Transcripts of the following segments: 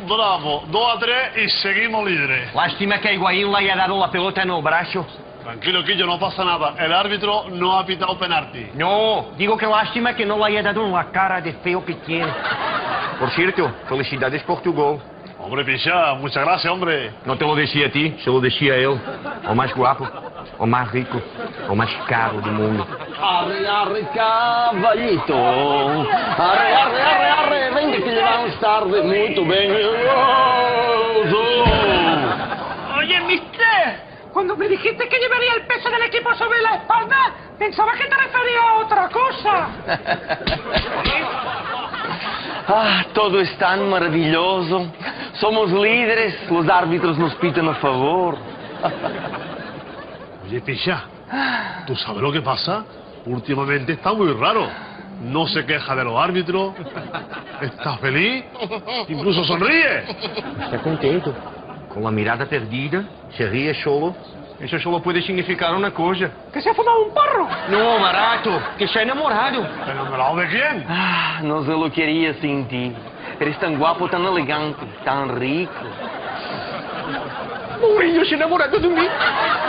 Bravo, 2-3 y seguimos líderes. Lástima que Higuaín le haya dado la pelota en el brazo. Tranquilo, Quillo, no pasa nada. El árbitro no ha pitado penalti. No, digo que lástima que no le haya dado en la cara de feo que tiene. Por cierto, felicidades por tu gol. Hombre, Picha, muchas gracias, hombre. No te lo decía a ti, se lo decía a él. O más guapo, o más rico, o más caro del mundo. Arre, arre, caballito. Arre, arre, arre, arre. Venga que llevamos tarde, muito bem. Oye, mister, cuando me dijiste que llevaría el peso del equipo sobre la espalda, pensaba que te referías a otra cosa. Ah, todo es tan maravilloso. Somos líderes, los árbitros nos pitan a favor. Oye, Picha, ¿tú sabes lo que pasa? Últimamente está muy raro. No se queja de los árbitros, está feliz, incluso sonríe. Está contento. Con la mirada perdida, se ríe solo. Eso solo puede significar una cosa. ¿Que se ha fumado un porro? No, Marato, que se ha enamorado. ¿Enamorado de quién? Ah, no se lo quería sin ti. Eres tan guapo, tan elegante, tan rico. Mourinho se ha enamorado de mí.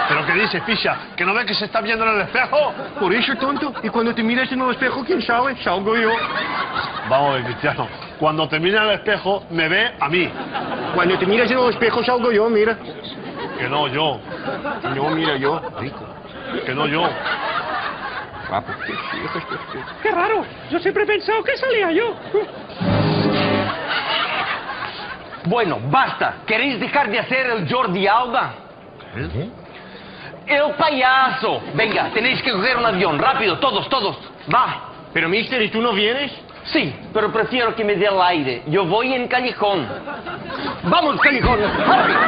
¿Pero qué dices, Picha? ¿Que no ves que se está viendo en el espejo? Por eso, tonto. Y cuando te miras en el espejo, ¿quién sabe? Salgo yo. Vamos a ver, Cristiano. Cuando te mira en el espejo, me ve a mí. Cuando te miras en el espejo, salgo yo, mira. Que no yo. No, mira yo. Rico. Que no yo. Guapo. Qué raro, yo siempre he pensado que salía yo. Bueno, basta. ¿Queréis dejar de hacer el Jordi Alba? El payaso. Venga, tenéis que coger un avión. Rápido, todos, todos. Va. Pero, mister, ¿y tú no vienes? Sí, pero prefiero que me dé el aire. Yo voy en callejón. ¡Vamos, callejón! ¡Rápido!